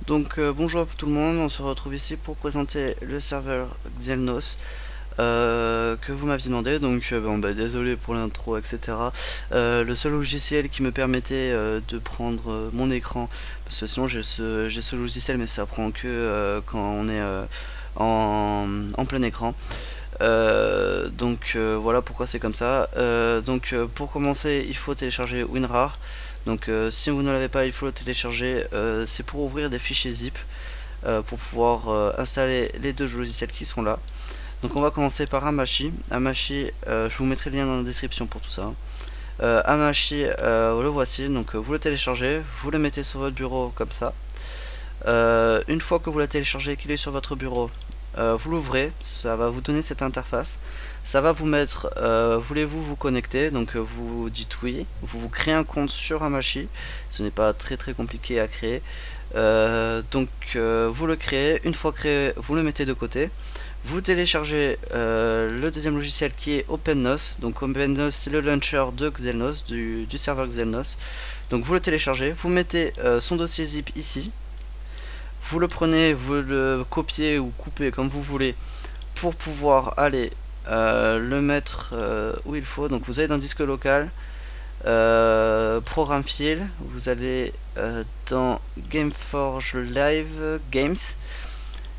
Bonjour à tout le monde, on se retrouve ici pour présenter le serveur Xelnos que vous m'aviez demandé. Désolé pour l'intro, etc. Le seul logiciel qui me permettait de prendre mon écran, parce que sinon j'ai ce logiciel, mais ça prend que quand on est en plein écran. Voilà pourquoi c'est comme ça. Pour commencer, il faut télécharger WinRAR. Si vous ne l'avez pas, il faut le télécharger. C'est pour ouvrir des fichiers zip pour pouvoir installer les deux logiciels qui sont là. Donc on va commencer par Hamachi. Hamachi, je vous mettrai le lien dans la description pour tout ça. Hamachi, le voici. Vous le téléchargez, vous le mettez sur votre bureau comme ça. Une fois que vous l'avez téléchargé, qu'il est sur votre bureau, vous l'ouvrez, ça va vous donner cette interface. Ça va vous mettre, voulez-vous vous connecter? Vous dites oui, vous créez un compte sur Hamachi. Ce n'est pas très compliqué à créer. Vous le créez, une fois créé, vous le mettez de côté. Vous téléchargez le deuxième logiciel qui est OpenNOS. Donc OpenNOS, c'est le launcher de Xelnos, du serveur Xelnos. Donc vous le téléchargez, vous mettez son dossier zip ici. Vous le prenez, vous le copiez ou coupez comme vous voulez pour pouvoir aller le mettre où il faut. Donc vous allez dans disque local, programme file, vous allez dans Gameforge Live Games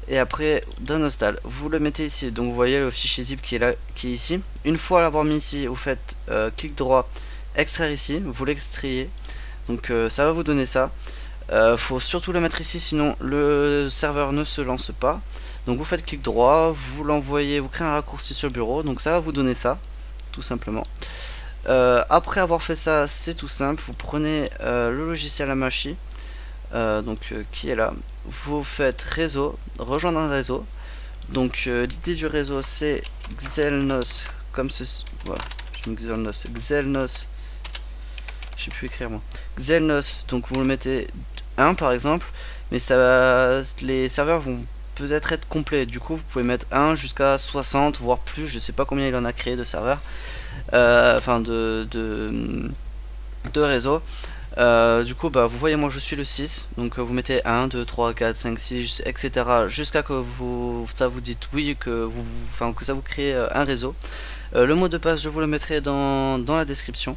et après dans Nostal. Vous le mettez ici. Donc vous voyez le fichier zip qui est là, qui est ici. Une fois l'avoir mis ici, vous faites clic droit, extraire ici, vous l'extrayez. Ça va vous donner ça. Faut surtout le mettre ici, sinon le serveur ne se lance pas. Donc vous faites clic droit, vous l'envoyez, vous créez un raccourci sur le bureau. Donc ça va vous donner ça, tout simplement. Après avoir fait ça, c'est tout simple. Vous prenez le logiciel Hamachi, qui est là. Vous faites réseau, rejoindre un réseau. L'idée du réseau, c'est Xelnos, comme ceci. Voilà, Xelnos. Je sais plus écrire moi. Xelnos, donc vous le mettez 1 par exemple, mais les serveurs vont peut-être être complets. Du coup, vous pouvez mettre 1 jusqu'à 60, voire plus. Je sais pas combien il en a créé de serveurs, de réseaux. Vous voyez, moi je suis le 6, donc vous mettez 1, 2, 3, 4, 5, 6, etc. jusqu'à que ça vous dites oui, que ça vous crée un réseau. Le mot de passe, je vous le mettrai dans la description.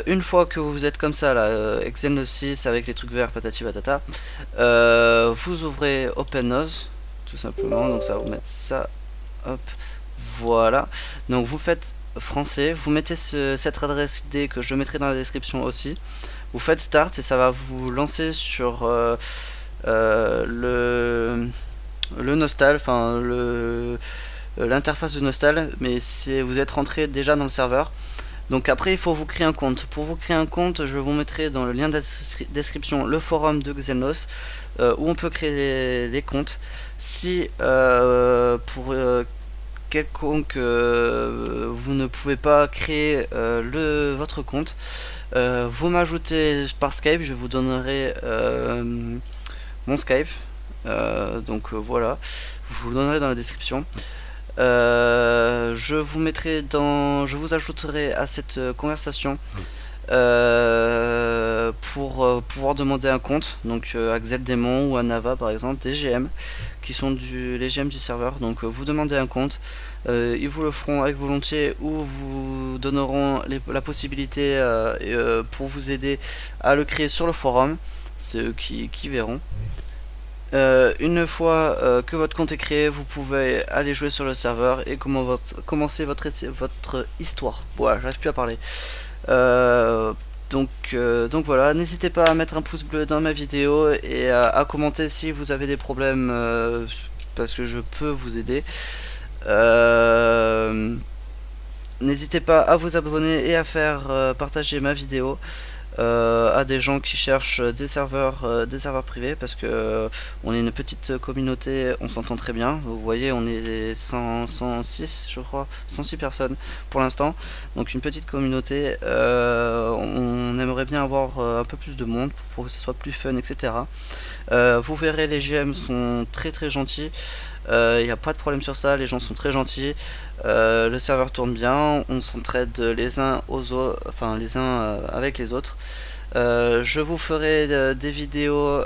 Une fois que vous êtes comme ça là, Xelnos 6 avec les trucs verts patati patata, vous ouvrez OpenNOS tout simplement. Donc ça va vous mettre ça, hop, voilà. Donc vous faites français, vous mettez cette adresse ID que je mettrai dans la description aussi. Vous faites start et ça va vous lancer sur le Nostal, enfin l'interface de Nostal, mais vous êtes rentré déjà dans le serveur. Donc après il faut vous créer un compte. Pour vous créer un compte, je vous mettrai dans le lien de description le forum de Xelnos où on peut créer les comptes. Si pour quelconque vous ne pouvez pas créer votre compte, vous m'ajoutez par Skype, je vous donnerai mon Skype. Voilà, je vous le donnerai dans la description. Je vous ajouterai à cette conversation pour pouvoir demander un compte, à Xeldemon ou à Nava par exemple, des GM qui sont les GM du serveur. Vous demandez un compte, ils vous le feront avec volontiers ou vous donneront la possibilité pour vous aider à le créer sur le forum. C'est eux qui verront. Une fois que votre compte est créé, vous pouvez aller jouer sur le serveur et commencer votre histoire. Voilà, j'arrive plus à parler. Voilà, n'hésitez pas à mettre un pouce bleu dans ma vidéo et à commenter si vous avez des problèmes, parce que je peux vous aider. N'hésitez pas à vous abonner et à faire partager ma vidéo à des gens qui cherchent des serveurs privés, parce que on est une petite communauté, on s'entend très bien. Vous voyez, on est 106 je crois, 106 personnes pour l'instant, donc une petite communauté. On aimerait bien avoir un peu plus de monde pour que ce soit plus fun, etc. Vous verrez, les GM sont très gentils. Il n'y a pas de problème sur ça, les gens sont très gentils. Le serveur tourne bien, on s'entraide les uns aux autres, enfin les uns avec les autres. Je vous ferai des vidéos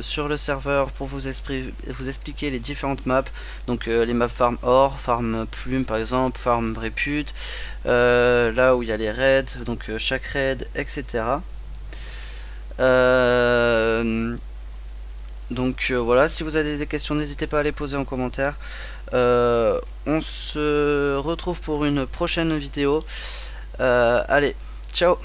sur le serveur pour vous expliquer les différentes maps. Donc les maps farm or, farm plume par exemple, farm répute, là où il y a les raids, donc chaque raid, etc. Donc voilà, si vous avez des questions, n'hésitez pas à les poser en commentaire. On se retrouve pour une prochaine vidéo. Allez, ciao!